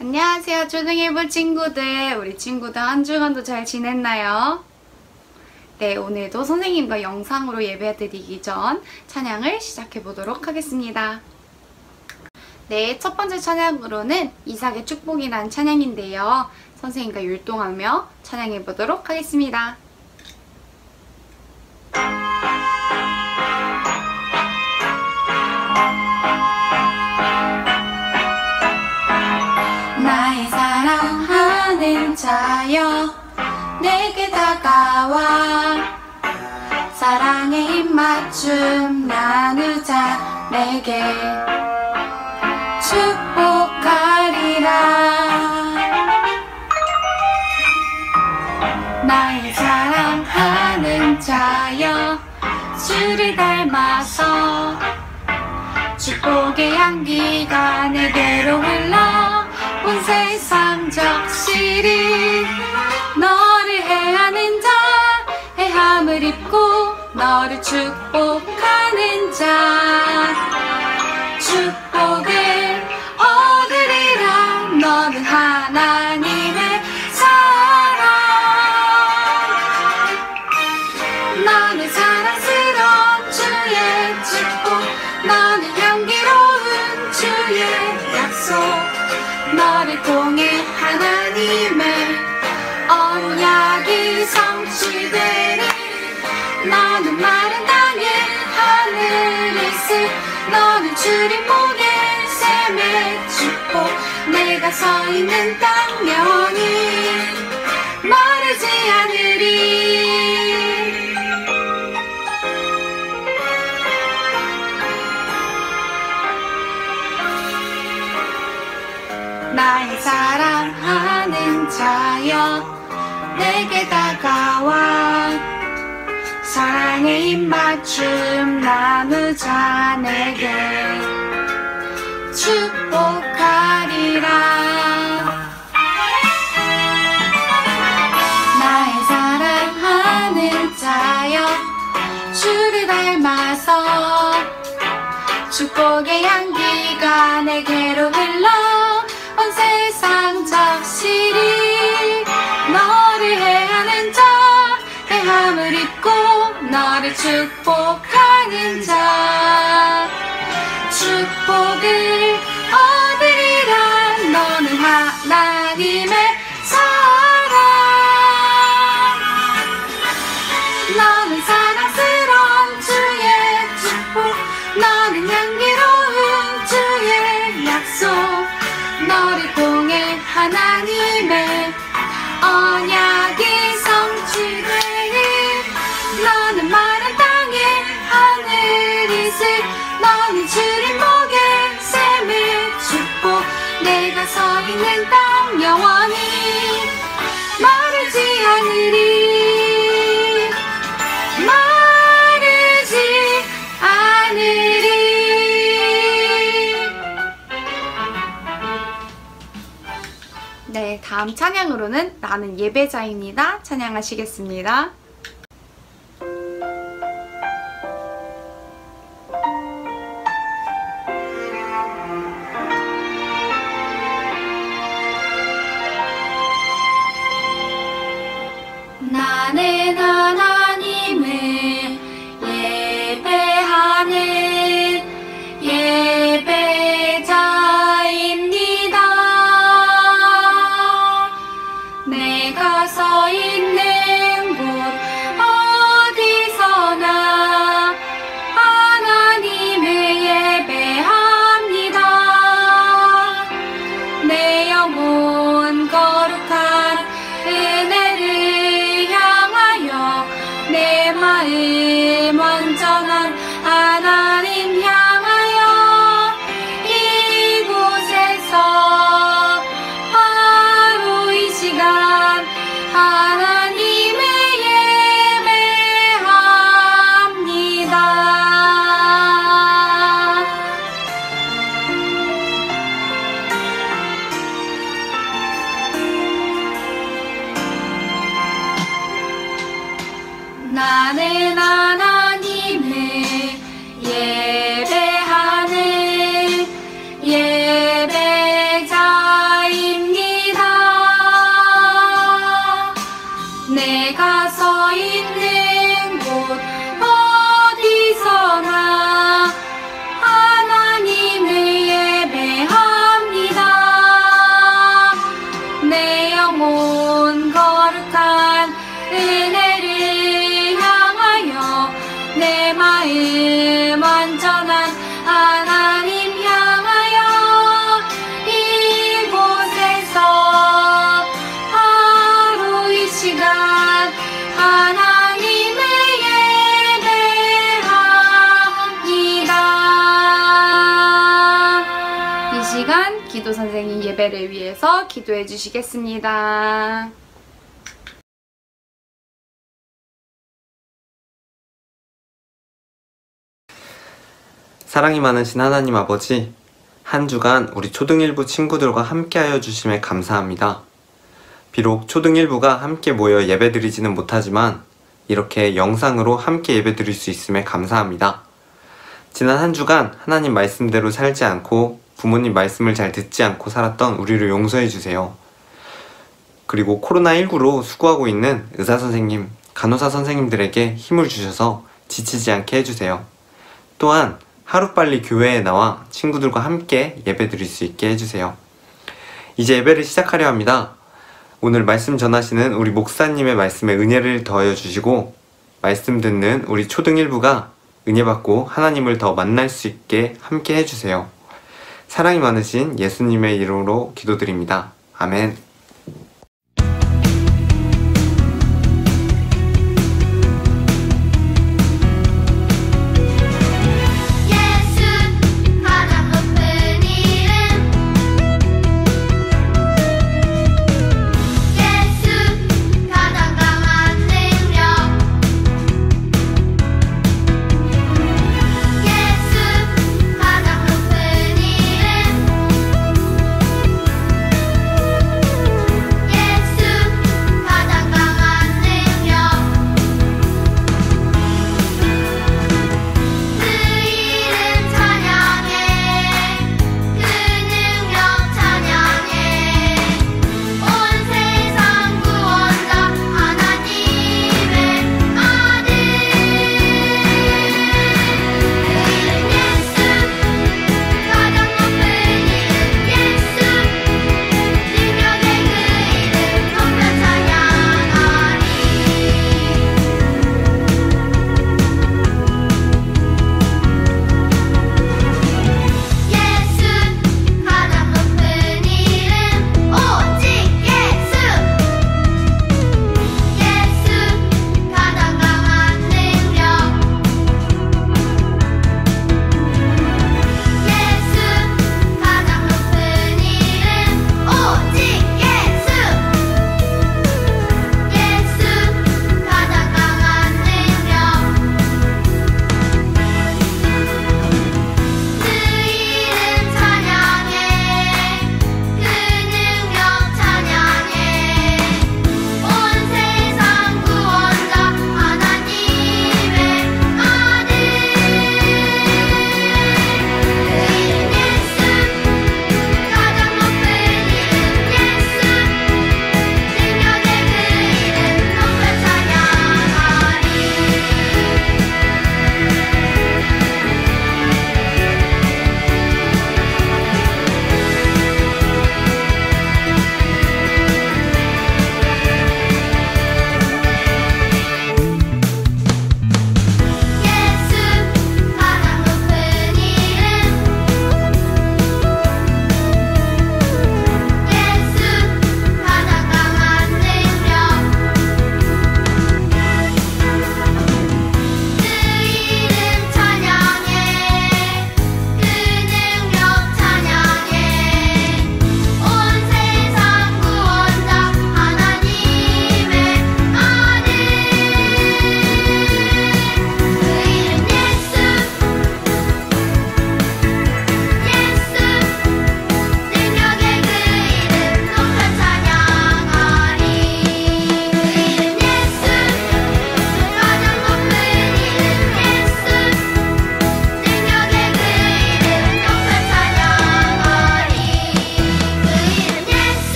안녕하세요 초등일부 친구들. 우리 친구들 한 주간도 잘 지냈나요? 네, 오늘도 선생님과 영상으로 예배드리기 전 찬양을 시작해 보도록 하겠습니다. 네, 첫 번째 찬양으로는 이삭의 축복이라는 찬양인데요. 선생님과 율동하며 찬양해 보도록 하겠습니다. 나의 사랑하는 자여 내게 다가와 사랑의 입맞춤 나누자 내게 축복하리라. 나의 사랑하는 자여 주를 닮아서 축복의 향기가 내게로 흘러 온 세상 적시리 너를 해하는 자 해함을 입고 너를 축복하는 자 축복을 얻으리라. 너는 하나님의 사랑 너는 사랑스러운 주의 축복 너는 향기로운 주의 약속 너를 통해 하나님의 언약이 성취되리. 너는 마른 땅에 하늘을 쓸 너는 주님 보게 샘의 축복 내가 서 있는 땅 영원히 마르지 않으리. 나의 사랑하는 자여 내게 다가와 사랑의 입맞춤 나누자 내게 축복하리라. 나의 사랑하는 자여 주를 닮아서 축복의 향기가 내게로 흘러 온 세상 적시리 너를 해하는 자 해함을 입고 너를 축복하는 자 축복을 얻으리라. 너는 하나님의 사랑 너는 사랑스러운 주의 축복 너는 향기로운 주의 약속 너를 통해 하나님의 언약이 성취되리. 너는 마른 땅에 하늘이 슬 너는 주님 보게 샘의 축복 내가 서 있는 땅 영원히 마르지 않으리 마르지 않으리. 네, 다음 찬양으로는 나는 예배자입니다. 찬양하시겠습니다. 나는 하나님을 예배하는 예배자입니다. 내가 서 있는 곳 어디서나 하나님을 예배합니다. 내 영혼 거룩한 은혜를 향하여 내 마음 완전한 하나님 향하여 이곳에서 바로 이 시간 하나님을 예배합니다. 나는 하나님을 예배하는 예배자입니다. 선생님 예배를 위해서 기도해 주시겠습니다. 사랑이 많으신 하나님 아버지, 한 주간 우리 초등1부 친구들과 함께하여 주심에 감사합니다. 비록 초등1부가 함께 모여 예배드리지는 못하지만 이렇게 영상으로 함께 예배드릴 수 있음에 감사합니다. 지난 한 주간 하나님 말씀대로 살지 않고 부모님 말씀을 잘 듣지 않고 살았던 우리를 용서해 주세요. 그리고 코로나19로 수고하고 있는 의사선생님, 간호사 선생님들에게 힘을 주셔서 지치지 않게 해주세요. 또한 하루빨리 교회에 나와 친구들과 함께 예배드릴 수 있게 해주세요. 이제 예배를 시작하려 합니다. 오늘 말씀 전하시는 우리 목사님의 말씀에 은혜를 더하여 주시고 말씀 듣는 우리 초등1부가 은혜 받고 하나님을 더 만날 수 있게 함께 해주세요. 사랑이 많으신 예수님의 이름으로 기도드립니다. 아멘.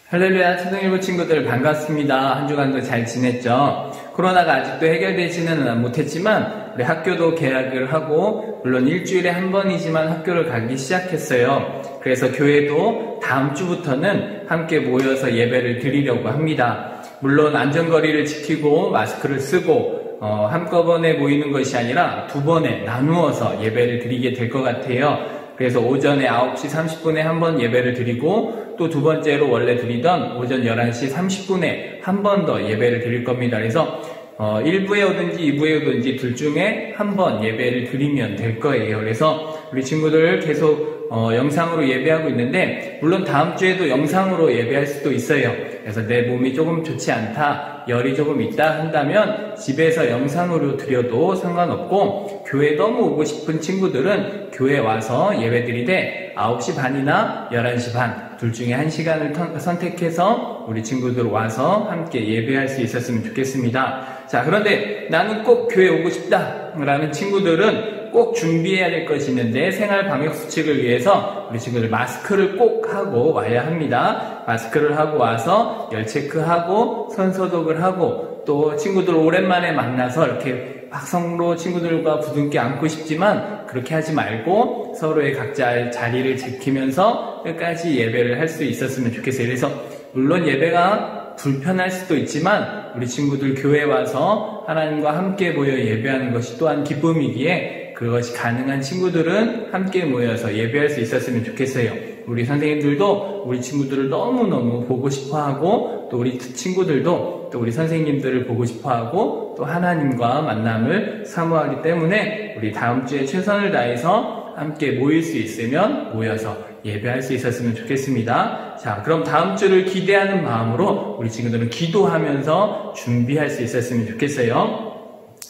할렐루야, 초등1부 친구들 반갑습니다. 한 주간도 잘 지냈죠? 코로나가 아직도 해결되지는 못했지만 우리 학교도 개학을 하고 물론 일주일에 한 번이지만 학교를 가기 시작했어요. 그래서 교회도 다음 주부터는 함께 모여서 예배를 드리려고 합니다. 물론 안전거리를 지키고 마스크를 쓰고 한꺼번에 모이는 것이 아니라 두 번에 나누어서 예배를 드리게 될 것 같아요. 그래서 오전에 9시 30분에 한 번 예배를 드리고 또 두 번째로 원래 드리던 오전 11시 30분에 한 번 더 예배를 드릴 겁니다. 그래서 1부에 오든지 2부에 오든지 둘 중에 한 번 예배를 드리면 될 거예요. 그래서 우리 친구들 계속 영상으로 예배하고 있는데, 물론 다음 주에도 영상으로 예배할 수도 있어요. 그래서 내 몸이 조금 좋지 않다, 열이 조금 있다 한다면 집에서 영상으로 드려도 상관없고, 교회 너무 오고 싶은 친구들은 교회 와서 예배 드리되 9시 반이나 11시 반 둘 중에 한 시간을 선택해서 우리 친구들 와서 함께 예배할 수 있었으면 좋겠습니다. 자, 그런데 나는 꼭 교회 오고 싶다 라는 친구들은 꼭 준비해야 될 것이 있는데, 생활 방역 수칙을 위해서 우리 친구들 마스크를 꼭 하고 와야 합니다. 마스크를 하고 와서 열 체크하고 손 소독을 하고, 또 친구들 오랜만에 만나서 이렇게 막 서로 친구들과 부둥켜 안고 싶지만 그렇게 하지 말고 서로의 각자의 자리를 지키면서 끝까지 예배를 할 수 있었으면 좋겠어요. 그래서 물론 예배가 불편할 수도 있지만 우리 친구들 교회 와서 하나님과 함께 모여 예배하는 것이 또한 기쁨이기에, 그것이 가능한 친구들은 함께 모여서 예배할 수 있었으면 좋겠어요. 우리 선생님들도 우리 친구들을 너무너무 보고 싶어하고, 또 우리 친구들도 또 우리 선생님들을 보고 싶어하고, 또 하나님과 만남을 사모하기 때문에 우리 다음 주에 최선을 다해서 함께 모일 수 있으면 모여서 예배할 수 있었으면 좋겠습니다. 자, 그럼 다음 주를 기대하는 마음으로 우리 친구들은 기도하면서 준비할 수 있었으면 좋겠어요.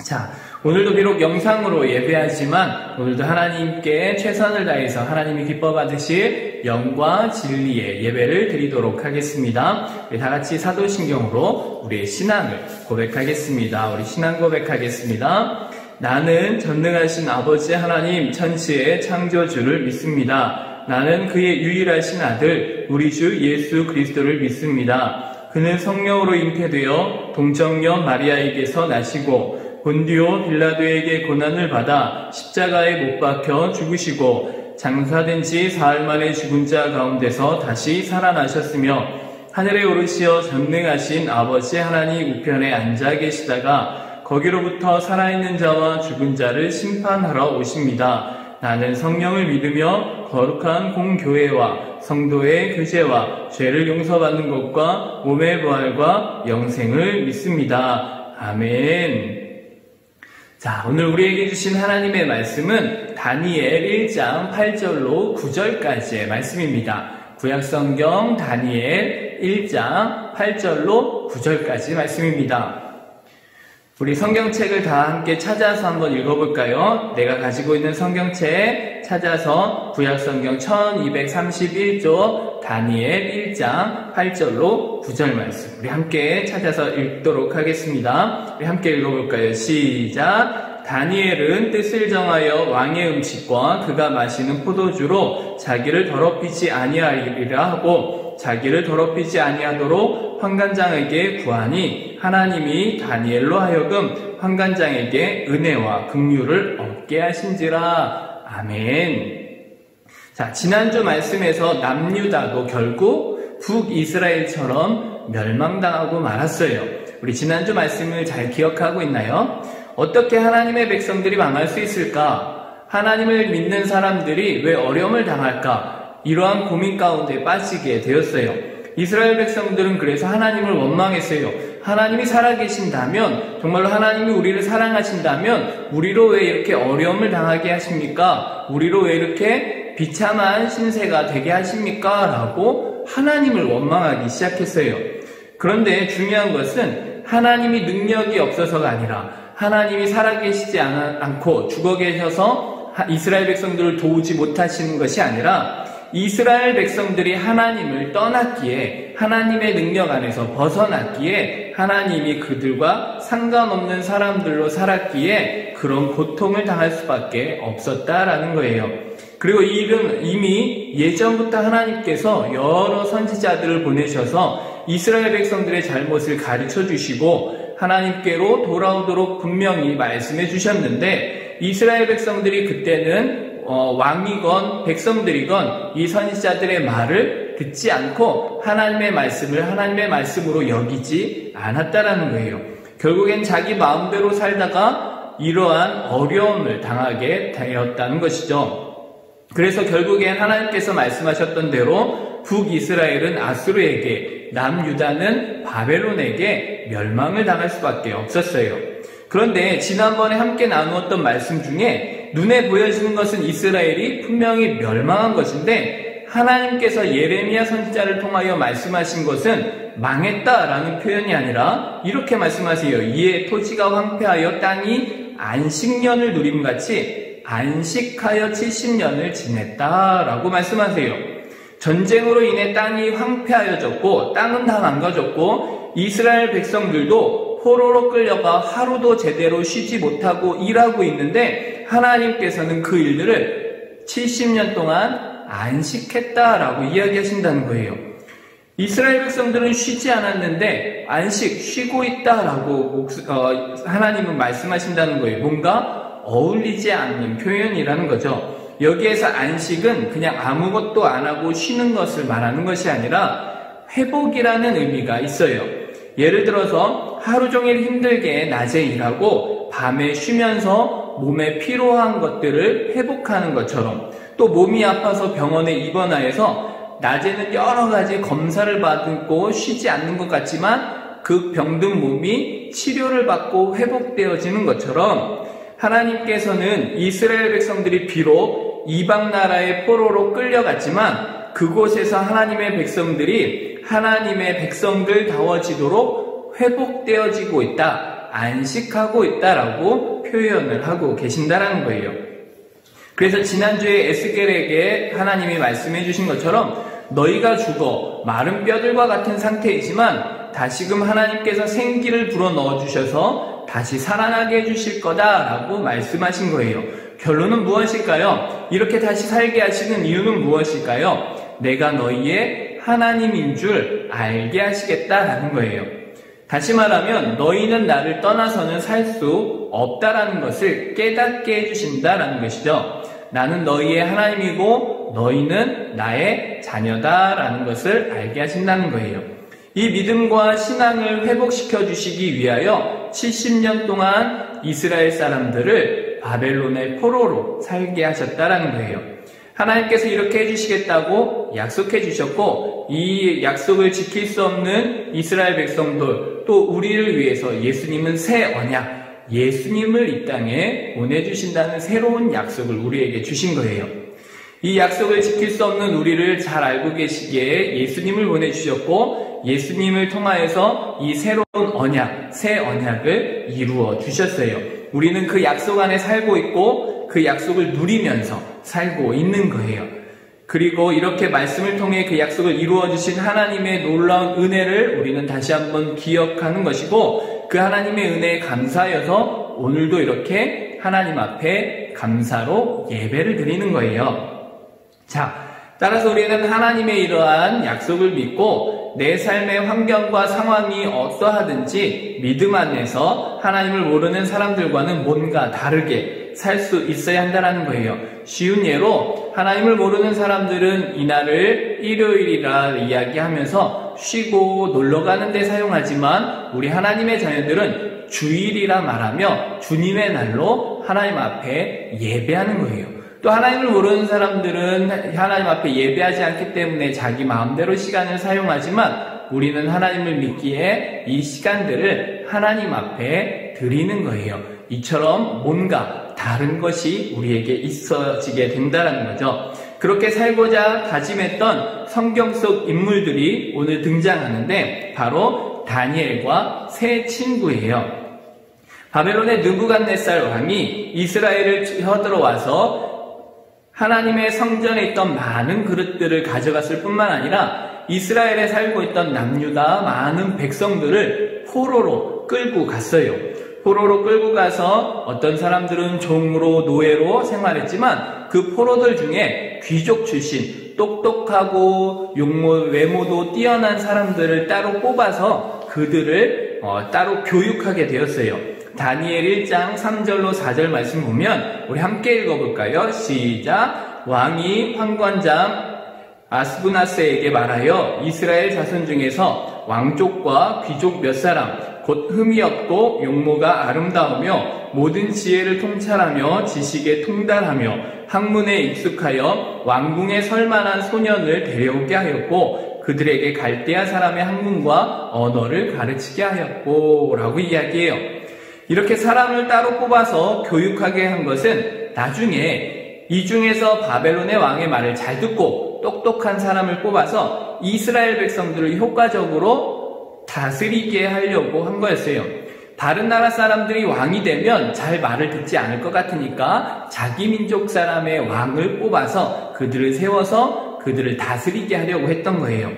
자, 오늘도 비록 영상으로 예배하지만 오늘도 하나님께 최선을 다해서 하나님이 기뻐 받으실 영과 진리의 예배를 드리도록 하겠습니다. 우리 다 같이 사도신경으로 우리의 신앙을 고백하겠습니다. 우리 신앙 고백하겠습니다. 나는 전능하신 아버지 하나님 천지의 창조주를 믿습니다. 나는 그의 유일하신 아들 우리 주 예수 그리스도를 믿습니다. 그는 성령으로 잉태되어 동정녀 마리아에게서 나시고 본디오 빌라도에게 고난을 받아 십자가에 못 박혀 죽으시고 장사된 지 사흘 만에 죽은 자 가운데서 다시 살아나셨으며 하늘에 오르시어 전능하신 아버지 하나님 우편에 앉아 계시다가 거기로부터 살아있는 자와 죽은 자를 심판하러 오십니다. 나는 성령을 믿으며 거룩한 공교회와 성도의 교제와 죄를 용서받는 것과 몸의 부활과 영생을 믿습니다. 아멘. 자, 오늘 우리에게 주신 하나님의 말씀은 다니엘 1장 8절로 9절까지의 말씀입니다. 구약성경 다니엘 1장 8절로 9절까지 말씀입니다. 우리 성경책을 다 함께 찾아서 한번 읽어볼까요? 내가 가지고 있는 성경책 찾아서 구약성경 1231조 다니엘 1장 8절로 9절 말씀 우리 함께 찾아서 읽도록 하겠습니다. 우리 함께 읽어볼까요? 시작! 다니엘은 뜻을 정하여 왕의 음식과 그가 마시는 포도주로 자기를 더럽히지 아니하리라 하고 자기를 더럽히지 아니하도록 환관장에게 구하니 하나님이 다니엘로 하여금 환관장에게 은혜와 긍휼을 얻게 하신지라. 아멘. 자, 지난주 말씀에서 남유다도 결국 북이스라엘처럼 멸망당하고 말았어요. 우리 지난주 말씀을 잘 기억하고 있나요? 어떻게 하나님의 백성들이 망할 수 있을까? 하나님을 믿는 사람들이 왜 어려움을 당할까? 이러한 고민 가운데 빠지게 되었어요. 이스라엘 백성들은 그래서 하나님을 원망했어요. 하나님이 살아계신다면, 정말로 하나님이 우리를 사랑하신다면 우리로 왜 이렇게 어려움을 당하게 하십니까? 우리로 왜 이렇게 비참한 신세가 되게 하십니까? 라고 하나님을 원망하기 시작했어요. 그런데 중요한 것은 하나님이 능력이 없어서가 아니라 하나님이 살아계시지 않고 죽어 계셔서 이스라엘 백성들을 도우지 못하시는 것이 아니라 이스라엘 백성들이 하나님을 떠났기에, 하나님의 능력 안에서 벗어났기에 하나님이 그들과 상관없는 사람들로 살았기에 그런 고통을 당할 수밖에 없었다라는 거예요. 그리고 이미 예전부터 하나님께서 여러 선지자들을 보내셔서 이스라엘 백성들의 잘못을 가르쳐 주시고 하나님께로 돌아오도록 분명히 말씀해 주셨는데, 이스라엘 백성들이 그때는 왕이건 백성들이건 이 선지자들의 말을 듣지 않고 하나님의 말씀을 하나님의 말씀으로 여기지 않았다라는 거예요. 결국엔 자기 마음대로 살다가 이러한 어려움을 당하게 되었다는 것이죠. 그래서 결국엔 하나님께서 말씀하셨던 대로 북이스라엘은 아수르에게 남유다는 바벨론에게 멸망을 당할 수밖에 없었어요. 그런데 지난번에 함께 나누었던 말씀 중에 눈에 보여지는 것은 이스라엘이 분명히 멸망한 것인데 하나님께서 예레미야 선지자를 통하여 말씀하신 것은 망했다라는 표현이 아니라 이렇게 말씀하세요. 이에 토지가 황폐하여 땅이 안식년을 누림같이 안식하여 70년을 지냈다라고 말씀하세요. 전쟁으로 인해 땅이 황폐하여졌고 땅은 다 망가졌고 이스라엘 백성들도 포로로 끌려가 하루도 제대로 쉬지 못하고 일하고 있는데 하나님께서는 그 일들을 70년 동안 안식했다라고 이야기하신다는 거예요. 이스라엘 백성들은 쉬지 않았는데 쉬고 있다라고 하나님은 말씀하신다는 거예요. 뭔가 어울리지 않는 표현이라는 거죠. 여기에서 안식은 그냥 아무것도 안 하고 쉬는 것을 말하는 것이 아니라 회복이라는 의미가 있어요. 예를 들어서 하루 종일 힘들게 낮에 일하고 밤에 쉬면서 몸에 피로한 것들을 회복하는 것처럼 또 몸이 아파서 병원에 입원하여서 낮에는 여러 가지 검사를 받고 쉬지 않는 것 같지만 그 병든 몸이 치료를 받고 회복되어지는 것처럼 하나님께서는 이스라엘 백성들이 비록 이방 나라의 포로로 끌려갔지만 그곳에서 하나님의 백성들이 하나님의 백성들다워지도록 회복되어지고 있다, 안식하고 있다라고 표현을 하고 계신다라는 거예요. 그래서 지난주에 에스겔에게 하나님이 말씀해 주신 것처럼 너희가 죽어 마른 뼈들과 같은 상태이지만 다시금 하나님께서 생기를 불어넣어 주셔서 다시 살아나게 해주실 거다라고 말씀하신 거예요. 결론은 무엇일까요? 이렇게 다시 살게 하시는 이유는 무엇일까요? 내가 너희의 하나님인 줄 알게 하시겠다라는 거예요. 다시 말하면 너희는 나를 떠나서는 살 수 없다라는 것을 깨닫게 해주신다라는 것이죠. 나는 너희의 하나님이고 너희는 나의 자녀다라는 것을 알게 하신다는 거예요. 이 믿음과 신앙을 회복시켜 주시기 위하여 70년 동안 이스라엘 사람들을 바벨론의 포로로 살게 하셨다라는 거예요. 하나님께서 이렇게 해주시겠다고 약속해 주셨고 이 약속을 지킬 수 없는 이스라엘 백성들 또 우리를 위해서 예수님은 새 언약, 예수님을 이 땅에 보내주신다는 새로운 약속을 우리에게 주신 거예요. 이 약속을 지킬 수 없는 우리를 잘 알고 계시기에 예수님을 보내주셨고 예수님을 통하여서 이 새로운 언약, 새 언약을 이루어 주셨어요. 우리는 그 약속 안에 살고 있고 그 약속을 누리면서 살고 있는 거예요. 그리고 이렇게 말씀을 통해 그 약속을 이루어 주신 하나님의 놀라운 은혜를 우리는 다시 한번 기억하는 것이고 그 하나님의 은혜에 감사하여서 오늘도 이렇게 하나님 앞에 감사로 예배를 드리는 거예요. 자, 따라서 우리는 하나님의 이러한 약속을 믿고 내 삶의 환경과 상황이 어떠하든지 믿음 안에서 하나님을 모르는 사람들과는 뭔가 다르게 살 수 있어야 한다는 거예요. 쉬운 예로 하나님을 모르는 사람들은 이날을 일요일이라 이야기하면서 쉬고 놀러 가는 데 사용하지만 우리 하나님의 자녀들은 주일이라 말하며 주님의 날로 하나님 앞에 예배하는 거예요. 또 하나님을 모르는 사람들은 하나님 앞에 예배하지 않기 때문에 자기 마음대로 시간을 사용하지만 우리는 하나님을 믿기에 이 시간들을 하나님 앞에 드리는 거예요. 이처럼 뭔가 다른 것이 우리에게 있어지게 된다는 거죠. 그렇게 살고자 다짐했던 성경 속 인물들이 오늘 등장하는데 바로 다니엘과 세 친구예요. 바벨론의 느부갓네살 왕이 이스라엘을 쳐들어와서 하나님의 성전에 있던 많은 그릇들을 가져갔을 뿐만 아니라 이스라엘에 살고 있던 남유다 많은 백성들을 포로로 끌고 갔어요. 포로로 끌고 가서 어떤 사람들은 종으로 노예로 생활했지만 그 포로들 중에 귀족 출신 똑똑하고 외모도 뛰어난 사람들을 따로 뽑아서 그들을 따로 교육하게 되었어요. 다니엘 1장 3절로 4절 말씀 보면 우리 함께 읽어볼까요? 시작! 왕이 판관장 아스부나스에게 말하여 이스라엘 자손 중에서 왕족과 귀족 몇 사람 곧 흠이 없고 용모가 아름다우며 모든 지혜를 통찰하며 지식에 통달하며 학문에 익숙하여 왕궁에 설만한 소년을 데려오게 하였고 그들에게 갈대아 사람의 학문과 언어를 가르치게 하였고 라고 이야기해요. 이렇게 사람을 따로 뽑아서 교육하게 한 것은 나중에 이 중에서 바벨론의 왕의 말을 잘 듣고 똑똑한 사람을 뽑아서 이스라엘 백성들을 효과적으로 다스리게 하려고 한 거였어요. 다른 나라 사람들이 왕이 되면 잘 말을 듣지 않을 것 같으니까 자기 민족 사람의 왕을 뽑아서 그들을 세워서 그들을 다스리게 하려고 했던 거예요.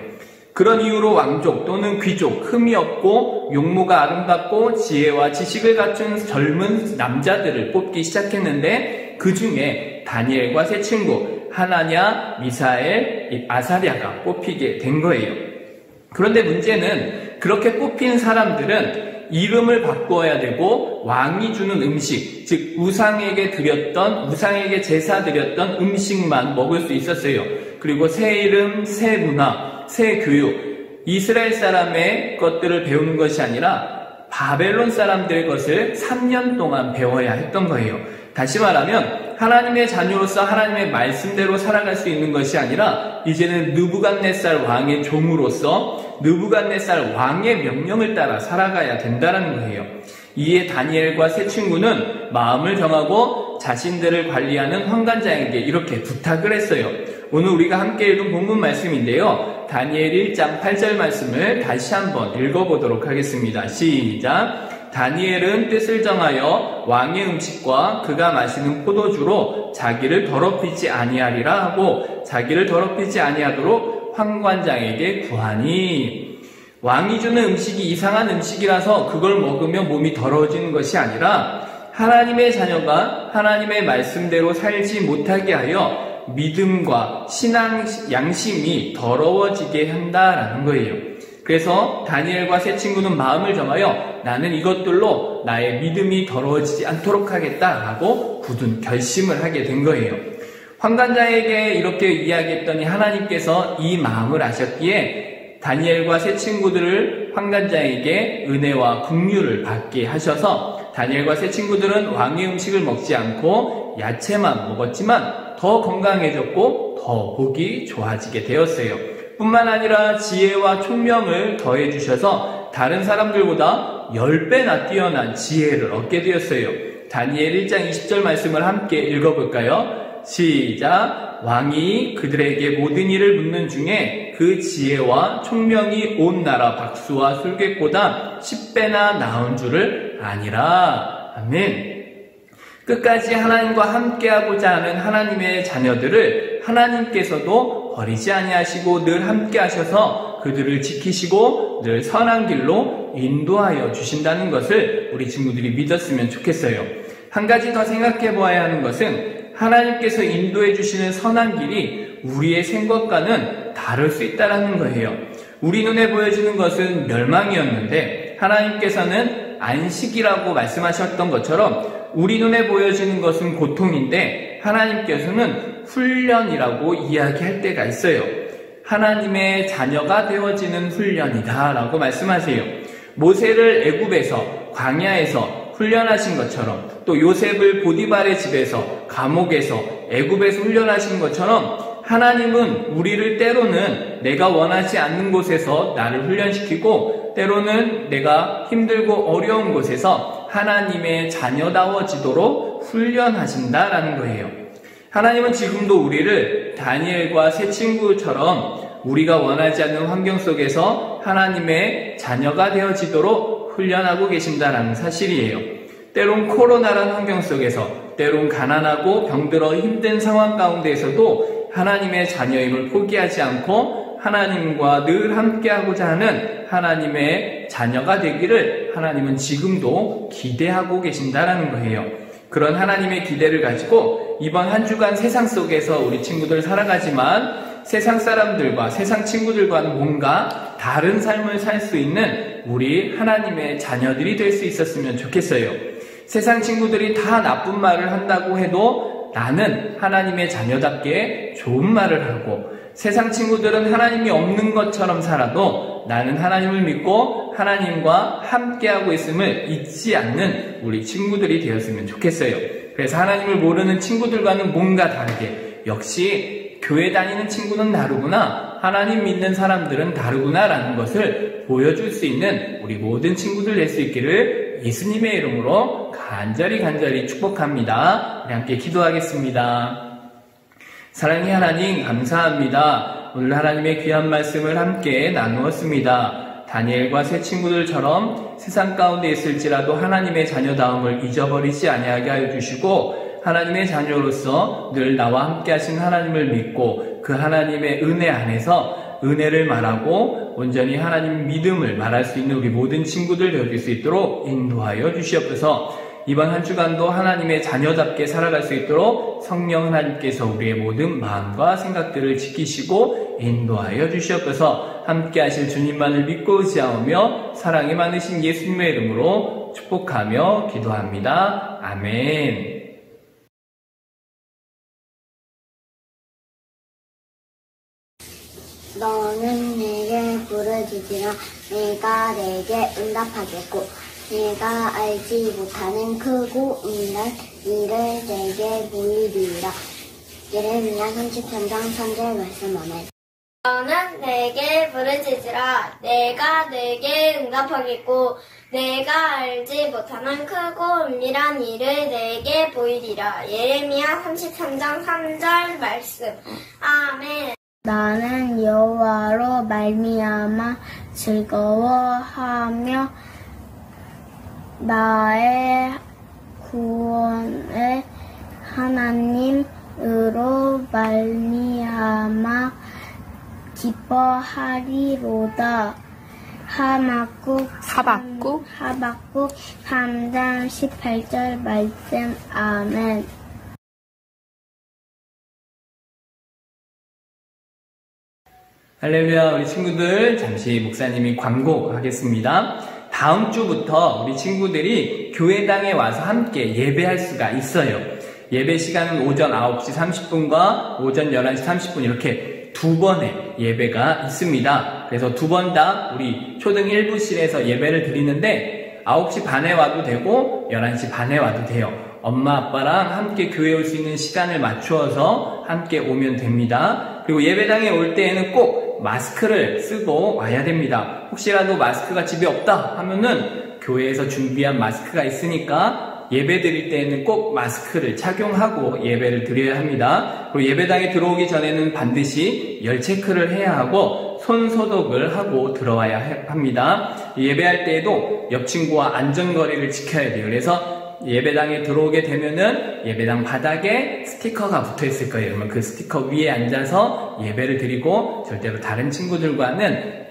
그런 이유로 왕족 또는 귀족, 흠이 없고 용모가 아름답고 지혜와 지식을 갖춘 젊은 남자들을 뽑기 시작했는데 그 중에 다니엘과 세 친구 하나냐, 미사엘, 아사랴가 뽑히게 된 거예요. 그런데 문제는 그렇게 뽑힌 사람들은 이름을 바꾸어야 되고 왕이 주는 음식, 즉 우상에게 제사 드렸던 음식만 먹을 수 있었어요. 그리고 새 이름, 새 문화, 새 교육, 이스라엘 사람의 것들을 배우는 것이 아니라 바벨론 사람들의 것을 3년 동안 배워야 했던 거예요. 다시 말하면 하나님의 자녀로서 하나님의 말씀대로 살아갈 수 있는 것이 아니라 이제는 느부갓네살 왕의 종으로서 느부갓네살 왕의 명령을 따라 살아가야 된다는 거예요. 이에 다니엘과 세 친구는 마음을 정하고 자신들을 관리하는 환관장에게 이렇게 부탁을 했어요. 오늘 우리가 함께 읽은 본문 말씀인데요. 다니엘 1장 8절 말씀을 다시 한번 읽어보도록 하겠습니다. 시작! 다니엘은 뜻을 정하여 왕의 음식과 그가 마시는 포도주로 자기를 더럽히지 아니하리라 하고 자기를 더럽히지 아니하도록 환관장에게 구하니, 왕이 주는 음식이 이상한 음식이라서 그걸 먹으면 몸이 더러워지는 것이 아니라 하나님의 자녀가 하나님의 말씀대로 살지 못하게 하여 믿음과 신앙 양심이 더러워지게 한다라는 거예요. 그래서 다니엘과 세 친구는 마음을 정하여 나는 이것들로 나의 믿음이 더러워지지 않도록 하겠다라고 굳은 결심을 하게 된 거예요. 환관장에게 이렇게 이야기했더니 하나님께서 이 마음을 아셨기에 다니엘과 세 친구들을 환관장에게 은혜와 긍휼을 받게 하셔서 다니엘과 세 친구들은 왕의 음식을 먹지 않고 야채만 먹었지만 더 건강해졌고 더 보기 좋아지게 되었어요. 뿐만 아니라 지혜와 총명을 더해 주셔서 다른 사람들보다 10배나 뛰어난 지혜를 얻게 되었어요. 다니엘 1장 20절 말씀을 함께 읽어볼까요? 시작! 왕이 그들에게 모든 일을 묻는 중에 그 지혜와 총명이 온 나라 박수와 술객보다 10배나 나은 줄을 아니라. 아멘. 끝까지 하나님과 함께하고자 하는 하나님의 자녀들을 하나님께서도 버리지 아니하시고 늘 함께하셔서 그들을 지키시고 늘 선한 길로 인도하여 주신다는 것을 우리 친구들이 믿었으면 좋겠어요. 한 가지 더 생각해 보아야 하는 것은 하나님께서 인도해 주시는 선한 길이 우리의 생각과는 다를 수 있다는 거예요. 우리 눈에 보여지는 것은 멸망이었는데 하나님께서는 안식이라고 말씀하셨던 것처럼 우리 눈에 보여지는 것은 고통인데 하나님께서는 훈련이라고 이야기할 때가 있어요. 하나님의 자녀가 되어지는 훈련이다 라고 말씀하세요. 모세를 애굽에서 광야에서 훈련하신 것처럼 또 요셉을 보디발의 집에서 감옥에서 애굽에서 훈련하신 것처럼 하나님은 우리를 때로는 내가 원하지 않는 곳에서 나를 훈련시키고 때로는 내가 힘들고 어려운 곳에서 하나님의 자녀다워지도록 훈련하신다라는 거예요. 하나님은 지금도 우리를 다니엘과 세 친구처럼 우리가 원하지 않는 환경 속에서 하나님의 자녀가 되어지도록 훈련하고 계신다라는 사실이에요. 때론 코로나라는 환경 속에서 때론 가난하고 병들어 힘든 상황 가운데에서도 하나님의 자녀임을 포기하지 않고 하나님과 늘 함께하고자 하는 하나님의 자녀가 되기를 하나님은 지금도 기대하고 계신다라는 거예요. 그런 하나님의 기대를 가지고 이번 한 주간 세상 속에서 우리 친구들 살아가지만 세상 사람들과 세상 친구들과는 뭔가 다른 삶을 살 수 있는 우리 하나님의 자녀들이 될 수 있었으면 좋겠어요. 세상 친구들이 다 나쁜 말을 한다고 해도 나는 하나님의 자녀답게 좋은 말을 하고 세상 친구들은 하나님이 없는 것처럼 살아도 나는 하나님을 믿고 하나님과 함께하고 있음을 잊지 않는 우리 친구들이 되었으면 좋겠어요. 그래서 하나님을 모르는 친구들과는 뭔가 다르게 역시 교회 다니는 친구는 다르구나, 하나님 믿는 사람들은 다르구나 라는 것을 보여줄 수 있는 우리 모든 친구들 될 수 있기를 예수님의 이름으로 간절히 축복합니다. 우리 함께 기도하겠습니다. 사랑의 하나님 감사합니다. 오늘 하나님의 귀한 말씀을 함께 나누었습니다. 다니엘과 새 친구들처럼 세상 가운데 있을지라도 하나님의 자녀다움을 잊어버리지 아니하게 하여 주시고, 하나님의 자녀로서 늘 나와 함께 하신 하나님을 믿고 그 하나님의 은혜 안에서 은혜를 말하고 온전히 하나님 믿음을 말할 수 있는 우리 모든 친구들 되어줄 수 있도록 인도하여 주시옵소서. 이번 한 주간도 하나님의 자녀답게 살아갈 수 있도록 성령 하나님께서 우리의 모든 마음과 생각들을 지키시고 인도하여 주시옵소서. 함께 하실 주님만을 믿고 의지하오며 사랑이 많으신 예수님의 이름으로 축복하며 기도합니다. 아멘. 너는 내게 부르짖으라. 내가 내게 응답하겠고 내가 알지 못하는 크고 은밀한 일을 내게 보이리라. 예레미야 33장 3절 말씀. 아멘. 너는 내게 부르짖으라. 내가 내게 응답하겠고 내가 알지 못하는 크고 은밀한 일을 내게 보이리라. 예레미야 33장 3절 말씀. 아멘. 나는 여호와로 말미암아 즐거워하며 나의 구원의 하나님으로 말미암아 기뻐하리로다. 하박국 3장 18절 말씀. 아멘. 할렐루야. 우리 친구들, 잠시 목사님이 광고하겠습니다. 다음 주부터 우리 친구들이 교회당에 와서 함께 예배할 수가 있어요. 예배 시간은 오전 9시 30분과 오전 11시 30분 이렇게 두 번의 예배가 있습니다. 그래서 두 번 다 우리 초등 1부실에서 예배를 드리는데 9시 반에 와도 되고 11시 반에 와도 돼요. 엄마 아빠랑 함께 교회 올 수 있는 시간을 맞추어서 함께 오면 됩니다. 그리고 예배당에 올 때에는 꼭 마스크를 쓰고 와야 됩니다. 혹시라도 마스크가 집에 없다 하면은 교회에서 준비한 마스크가 있으니까 예배 드릴 때에는 꼭 마스크를 착용하고 예배를 드려야 합니다. 그리고 예배당에 들어오기 전에는 반드시 열 체크를 해야 하고 손 소독을 하고 들어와야 합니다. 예배할 때에도 옆 친구와 안전거리를 지켜야 돼요. 그래서 예배당에 들어오게 되면은 예배당 바닥에 스티커가 붙어 있을 거예요. 그러면 그 스티커 위에 앉아서 예배를 드리고 절대로 다른 친구들과는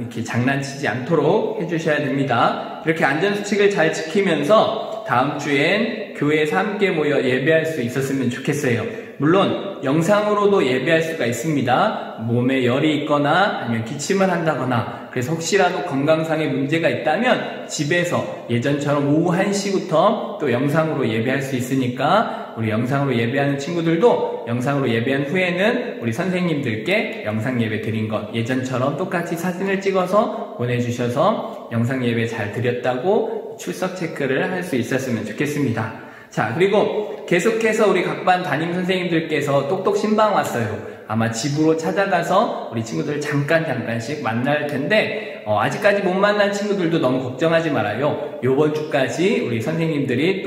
이렇게 장난치지 않도록 해주셔야 됩니다. 이렇게 안전수칙을 잘 지키면서 다음 주엔 교회에서 함께 모여 예배할 수 있었으면 좋겠어요. 물론 영상으로도 예배할 수가 있습니다. 몸에 열이 있거나 아니면 기침을 한다거나 그래서 혹시라도 건강상의 문제가 있다면 집에서 예전처럼 오후 1시부터 또 영상으로 예배할 수 있으니까 우리 영상으로 예배하는 친구들도 영상으로 예배한 후에는 우리 선생님들께 영상 예배 드린 것 예전처럼 똑같이 사진을 찍어서 보내주셔서 영상 예배 잘 드렸다고 출석 체크를 할 수 있었으면 좋겠습니다. 자, 그리고 계속해서 우리 각 반 담임 선생님들께서 똑똑 신방 왔어요. 아마 집으로 찾아가서 우리 친구들 잠깐씩 만날 텐데 아직까지 못 만난 친구들도 너무 걱정하지 말아요. 요번 주까지 우리 선생님들이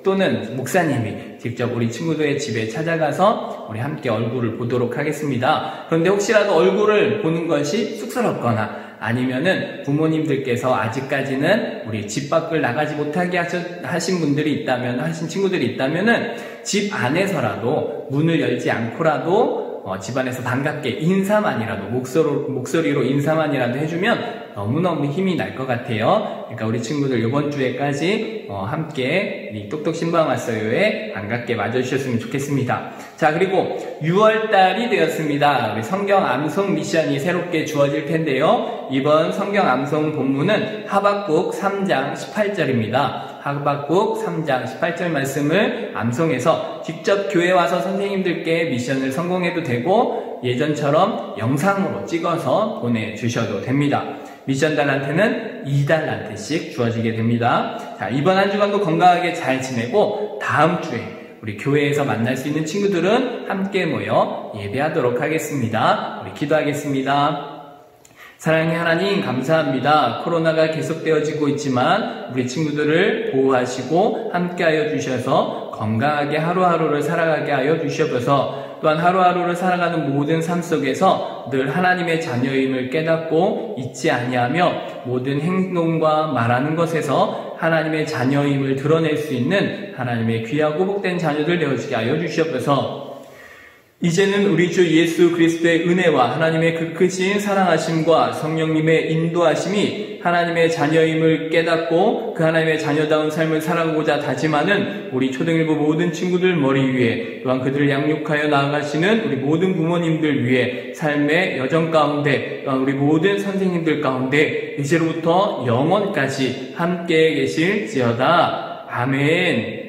또는 목사님이 직접 우리 친구들의 집에 찾아가서 우리 함께 얼굴을 보도록 하겠습니다. 그런데 혹시라도 얼굴을 보는 것이 쑥스럽거나 아니면은 부모님들께서 아직까지는 우리 집 밖을 나가지 못하게 하신 분들이 있다면, 하신 친구들이 있다면은 집 안에서라도 문을 열지 않고라도 집안에서 반갑게 인사만이라도 목소리로 인사만이라도 해주면 너무너무 힘이 날 것 같아요. 그러니까 우리 친구들 이번 주에까지 함께 이 똑똑 신방 왔어요에 반갑게 맞아주셨으면 좋겠습니다. 자, 그리고 6월달이 되었습니다. 우리 성경 암송 미션이 새롭게 주어질 텐데요. 이번 성경 암송 본문은 하박국 3장 18절입니다. 하박국 3장 18절 말씀을 암송해서 직접 교회 와서 선생님들께 미션을 성공해도 되고 예전처럼 영상으로 찍어서 보내주셔도 됩니다. 미션달란트는 2달란트씩 주어지게 됩니다. 자, 이번 한 주간도 건강하게 잘 지내고 다음 주에 우리 교회에서 만날 수 있는 친구들은 함께 모여 예배하도록 하겠습니다. 우리 기도하겠습니다. 사랑의 하나님 감사합니다. 코로나가 계속되어지고 있지만 우리 친구들을 보호하시고 함께하여 주셔서 건강하게 하루하루를 살아가게 하여 주시옵소서. 또한 하루하루를 살아가는 모든 삶 속에서 늘 하나님의 자녀임을 깨닫고 잊지 아니하며 모든 행동과 말하는 것에서 하나님의 자녀임을 드러낼 수 있는 하나님의 귀하고 복된 자녀들 되어지게 하여 주시옵소서. 이제는 우리 주 예수 그리스도의 은혜와 하나님의 그 크신 사랑하심과 성령님의 인도하심이 하나님의 자녀임을 깨닫고 그 하나님의 자녀다운 삶을 살아가고자 다짐하는 우리 초등일부 모든 친구들 머리 위에 또한 그들을 양육하여 나아가시는 우리 모든 부모님들 위해 삶의 여정 가운데 또한 우리 모든 선생님들 가운데 이제로부터 영원까지 함께 계실지어다. 아멘.